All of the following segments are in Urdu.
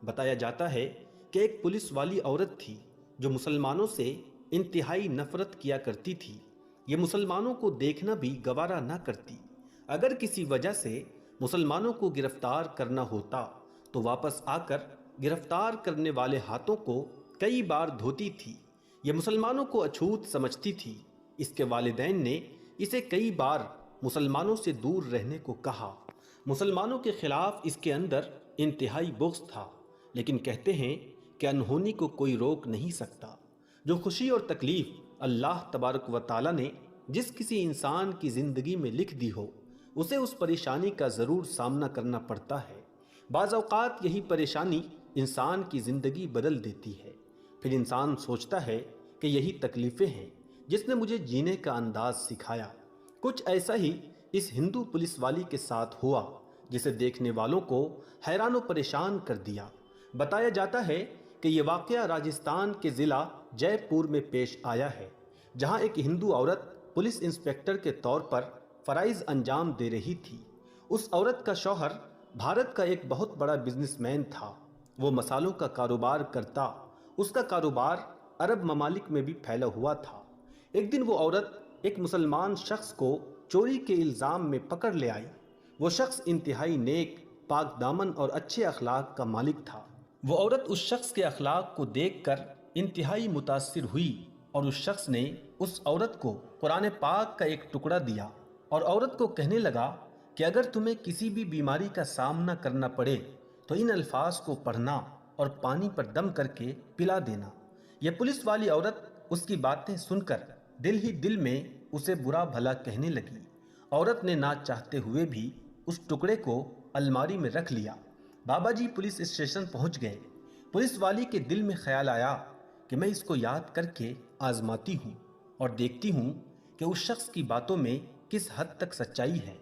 بتایا جاتا ہے کہ ایک پولیس والی عورت تھی جو مسلمانوں سے انتہائی نفرت کیا کرتی تھی۔ یہ مسلمانوں کو دیکھنا بھی گوارا نہ کرتی۔ اگر کسی وجہ سے مسلمانوں کو گرفتار کرنا ہوتا تو واپس آ کر گرفتار کرنے والے ہاتھوں کو کئی بار دھوتی تھی۔ یہ مسلمانوں کو اچھوت سمجھتی تھی۔ اس کے والدین نے اسے کئی بار مسلمانوں سے دور رہنے کو کہا۔ مسلمانوں کے خلاف اس کے اندر انتہائی بغض تھا، لیکن کہتے ہیں کہ انہونی کو کوئی روک نہیں سکتا۔ جو خوشی اور تکلیف اللہ تبارک و تعالیٰ نے جس کسی انسان کی زندگی میں لکھ دی ہو، اسے اس پریشانی کا ضرور سامنا کرنا پڑتا ہے۔ بعض اوقات یہی پریشانی انسان کی زندگی بدل دیتی ہے۔ پھر انسان سوچتا ہے کہ یہی تکلیفیں ہیں جس نے مجھے جینے کا انداز سکھایا۔ کچھ ایسا ہی اس ہندو پولیس والی کے ساتھ ہوا، جسے دیکھنے والوں کو حیران و پریشان کر دیا۔ بتایا جاتا ہے کہ یہ واقعہ راجستھان کے ضلع جے پور میں پیش آیا ہے، جہاں ایک ہندو عورت پولیس انسپکٹر کے طور پر فرائض انجام دے رہی تھی۔ اس عورت کا شوہر بھارت کا ایک بہت بڑا بزنس مین تھا۔ وہ مسالوں کا کاروبار کرتا۔ اس کا کاروبار عرب ممالک میں بھی پھیلا ہوا تھا۔ ایک دن وہ عورت ایک مسلمان شخص کو چوری کے الزام میں پکڑ لے آئی۔ وہ شخص انتہائی نیک، پاک دامن اور اچھے اخلاق کا مالک تھا۔ وہ عورت اس شخص کے اخلاق کو دیکھ کر انتہائی متاثر ہوئی اور اس شخص نے اس عورت کو قرآن پاک کا ایک ٹکڑا دیا اور عورت کو کہنے لگا کہ اگر تمہیں کسی بھی بیماری کا سامنا کرنا پڑے تو ان الفاظ کو پڑھنا اور پانی پر دم کر کے پلا دینا۔ یہ پولیس والی عورت اس کی باتیں سن کر دل ہی دل میں اسے برا بھلا کہنے لگی۔ عورت نے نہ چاہتے ہوئے بھی اس ٹکڑے کو الماری میں رکھ لیا۔ بابا جی پولیس اسٹیشن پہنچ گئے۔ پولیس والی کے دل میں خیال آیا کہ میں اس کو یاد کر کے آزماتی ہوں اور دیکھتی ہوں کہ اس شخص کی باتوں میں کس حد تک سچائی ہے۔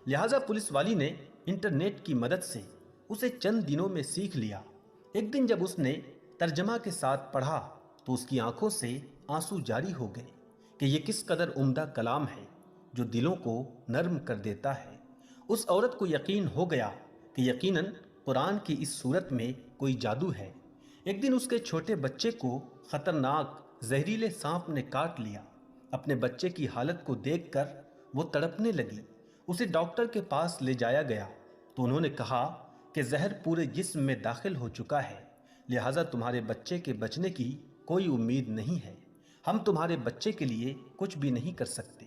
لہٰذا پولیس والی نے انٹرنیٹ کی مدد سے اسے چند دنوں میں سیکھ لیا۔ ایک دن جب اس نے ترجمہ کے ساتھ پڑھا تو اس کی آنکھوں سے آنسو جاری ہو گئے کہ یہ کس قدر عمدہ کلام ہے جو دلوں کو نرم کر دیتا ہے۔ اس عورت کو یقین ہو گیا کہ یقیناً قرآن کی اس صورت میں کوئی جادو ہے۔ ایک دن اس کے چھوٹے بچے کو خطرناک زہریلے سانپ نے کاٹ لیا۔ اپنے بچے کی حالت کو دیکھ کر وہ تڑپنے لگی۔ اسے ڈاکٹر کے پاس لے جایا گیا تو انہوں نے کہا کہ زہر پورے جسم میں داخل ہو چکا ہے، لہٰذا تمہارے بچے کے بچنے کی کوئی امید نہیں ہے۔ ہم تمہارے بچے کے لیے کچھ بھی نہیں کر سکتے۔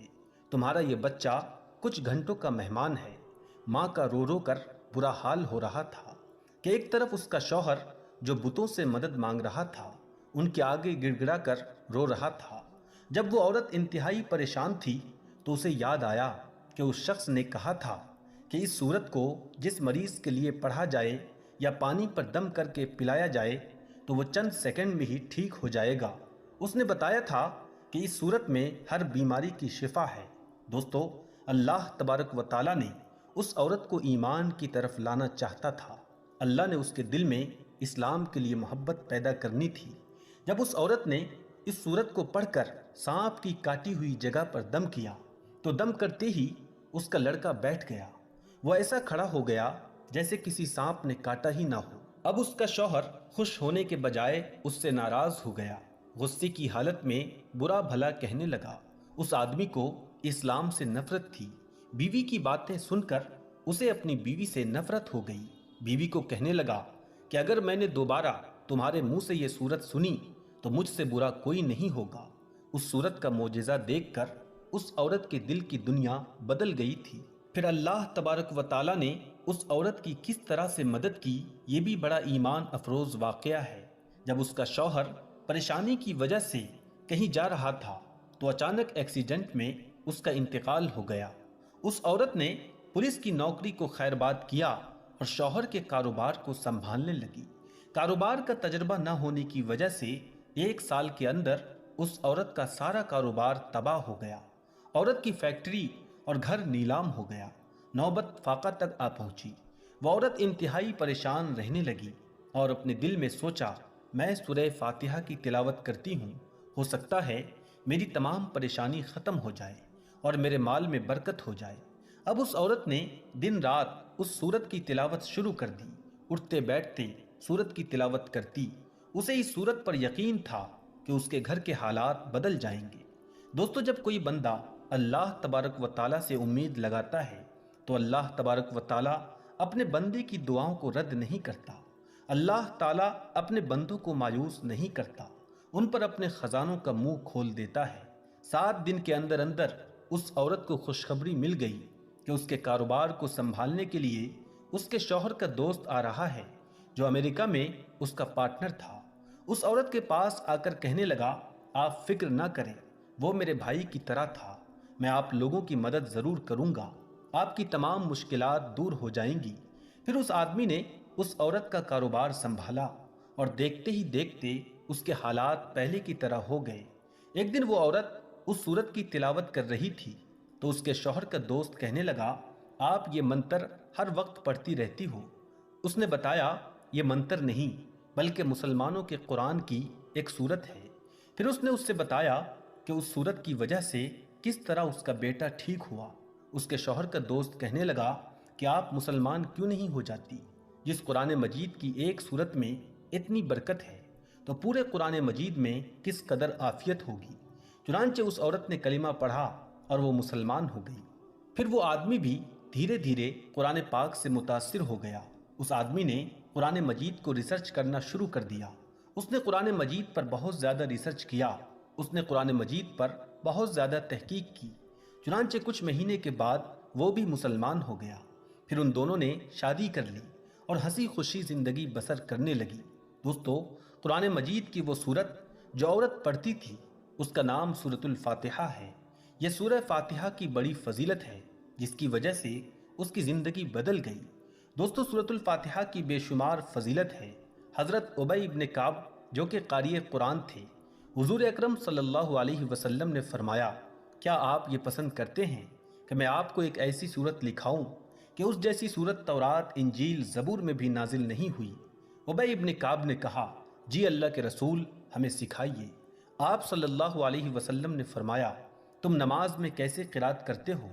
تمہارا یہ بچہ کچھ گھنٹوں کا مہمان ہے۔ ماں کا رو رو کر برا حال ہو رہا تھا کہ ایک طرف اس کا شوہر جو بتوں سے مدد مانگ رہا تھا، ان کے آگے گڑ گڑا کر رو رہا تھا۔ جب وہ عورت انتہائی پریشان تھی تو اسے یاد آیا کہ اس شخص نے کہا تھا کہ اس صورت کو جس مریض کے لیے پڑھا جائے یا پانی پر دم کر کے پلایا جائے تو وہ چند سیکنڈ میں ہی ٹھیک ہو جائے گا۔ اس نے بتایا تھا کہ اس صورت میں ہر بیماری کی شفا ہے۔ دوستو، اللہ تبارک و تعالیٰ نے اس عورت کو ایمان کی طرف لانا چاہتا تھا۔ اللہ نے اس کے دل میں اسلام کے لیے محبت پیدا کرنی تھی۔ جب اس عورت نے اس صورت کو پڑھ کر سانپ کی کاٹی ہوئی جگہ پر دم کیا تو دم کرتے ہی اس کا لڑکا بیٹھ گیا۔ وہ ایسا کھڑا ہو گیا جیسے کسی سانپ نے کاٹا ہی نہ ہو۔ اب اس کا شوہر خوش ہونے کے بجائے اس سے ناراض ہو گیا۔ غصے کی حالت میں برا بھلا کہنے لگا۔ اس آدمی کو اسلام سے نفرت تھی۔ بیوی کی باتیں سن کر اسے اپنی بیوی سے نفرت ہو گئی۔ بیوی کو کہنے لگا کہ اگر میں نے دوبارہ تمہارے منہ سے یہ صورت سنی تو مجھ سے برا کوئی نہیں ہوگا۔ اس صورت کا معجزہ دیکھ کر اس عورت کے دل کی دنیا بدل گئی تھی۔ پھر اللہ تبارک و تعالیٰ نے اس عورت کی کس طرح سے مدد کی، یہ بھی بڑا ایمان افروز واقعہ ہے۔ جب اس کا شوہر پریشانی کی وجہ سے کہیں جا رہا تھا تو اچانک ایکسیڈنٹ میں اس کا انتقال ہو گیا۔ اس عورت نے پولیس کی نوکری کو خیر باد کیا اور شوہر کے کاروبار کو سنبھالنے لگی۔ کاروبار کا تجربہ نہ ہونے کی وجہ سے 1 سال کے اندر اس عورت کا سارا کاروبار تباہ ہو گیا۔ عورت کی فیکٹری اور گھر نیلام ہو گیا۔ نوبت فاقہ تک آ پہنچی۔ وہ عورت انتہائی پریشان رہنے لگی اور اپنے دل میں سوچا، میں سورہ فاتحہ کی تلاوت کرتی ہوں، ہو سکتا ہے میری تمام پریشانی ختم ہو جائے اور میرے مال میں برکت ہو جائے۔ اب اس عورت نے دن رات اس سورت کی تلاوت شروع کر دی۔ اٹھتے بیٹھتے سورت کی تلاوت کرتی، اسے اس سورت پر یقین تھا کہ اس کے گھر کے حالات بدل جائیں گے۔ دوستو، جب کوئی بندہ اللہ تبارک و تعالیٰ سے امید لگاتا ہے تو اللہ تبارک و تعالیٰ اپنے بندے کی دعاؤں کو رد نہیں کرتا۔ اللہ تعالیٰ اپنے بندوں کو مایوس نہیں کرتا، ان پر اپنے خزانوں کا منہ کھول دیتا ہے۔ 7 دن کے اندر اندر اس عورت کو خوشخبری مل گئی کہ اس کے کاروبار کو سنبھالنے کے لیے اس کے شوہر کا دوست آ رہا ہے جو امریکہ میں اس کا پارٹنر تھا۔ اس عورت کے پاس آ کر کہنے لگا، آپ فکر نہ کریں، وہ میرے بھائی کی طرح تھا، میں آپ لوگوں کی مدد ضرور کروں گا، آپ کی تمام مشکلات دور ہو جائیں گی۔ پھر اس آدمی نے اس عورت کا کاروبار سنبھالا اور دیکھتے ہی دیکھتے اس کے حالات پہلے کی طرح ہو گئے۔ ایک دن وہ عورت اس سورت کی تلاوت کر رہی تھی تو اس کے شوہر کا دوست کہنے لگا، آپ یہ منتر ہر وقت پڑھتی رہتی ہو۔ اس نے بتایا، یہ منتر نہیں بلکہ مسلمانوں کے قرآن کی ایک سورت ہے۔ پھر اس نے اس سے بتایا کہ اس سورت کی وجہ سے کس طرح اس کا بیٹا ٹھیک ہوا۔ اس کے شوہر کا دوست کہنے لگا کہ آپ مسلمان کیوں نہیں ہو جاتی؟ جس قرآن مجید کی ایک سورت میں اتنی برکت ہے تو پورے قرآن مجید میں کس قدر عافیت ہوگی۔ چنانچہ اس عورت نے کلمہ پڑھا اور وہ مسلمان ہو گئی۔ پھر وہ آدمی بھی دھیرے دھیرے قرآن پاک سے متاثر ہو گیا۔ اس آدمی نے قرآن مجید کو ریسرچ کرنا شروع کر دیا۔ اس نے قرآن مجید پر بہت زیادہ ریسرچ کیا، اس نے قرآن مجید پر بہت زیادہ تحقیق کی۔ چنانچہ کچھ مہینے کے بعد وہ بھی مسلمان ہو گیا۔ پھر ان دونوں نے شادی کر لی اور ہنسی خوشی زندگی بسر کرنے لگی۔ دوستو، قرآن مجید کی وہ سورت جو عورت پڑھتی تھی اس کا نام سورۃ الفاتحہ ہے۔ یہ سورہ فاتحہ کی بڑی فضیلت ہے جس کی وجہ سے اس کی زندگی بدل گئی۔ دوستو، سورۃ الفاتحہ کی بے شمار فضیلت ہے۔ حضرت ابی ابن کعب جو کہ قاری قرآن تھے، حضور اکرم صلی اللہ علیہ وسلم نے فرمایا، کیا آپ یہ پسند کرتے ہیں کہ میں آپ کو ایک ایسی سورت لکھاؤں کہ اس جیسی سورت تورات، انجیل، زبور میں بھی نازل نہیں ہوئی؟ ابی ابن کعب نے کہا، جی اللہ کے رسول، ہمیں سکھائیے۔ آپ صلی اللہ علیہ وسلم نے فرمایا، تم نماز میں کیسے قرات کرتے ہو؟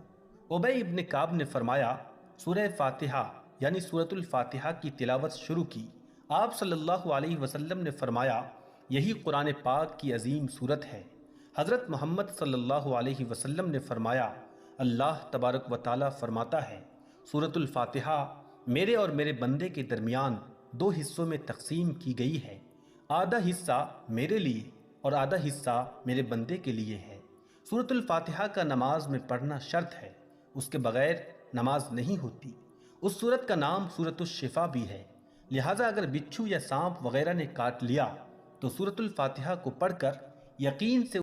ابی ابن کعب نے فرمایا، سورہ فاتحہ یعنی سورۃ الفاتحہ کی تلاوت شروع کی۔ آپ صلی اللہ علیہ وسلم نے فرمایا، یہی قرآن پاک کی عظیم سورت ہے۔ حضرت محمد صلی اللہ علیہ وسلم نے فرمایا، اللہ تبارک و تعالیٰ فرماتا ہے، سورۃ الفاتحہ میرے اور میرے بندے کے درمیان 2 حصوں میں تقسیم کی گئی ہے، آدھا حصہ میرے لیے اور آدھا حصہ میرے بندے کے لیے ہے۔ سورۃ الفاتحہ کا نماز میں پڑھنا شرط ہے، اس کے بغیر نماز نہیں ہوتی۔ اس سورت کا نام سورۃ الشفا بھی ہے، لہٰذا اگر بچھو یا سانپ وغیرہ نے کاٹ لیا تو سورۃ الفاتحہ کو پڑھ کر یقین سے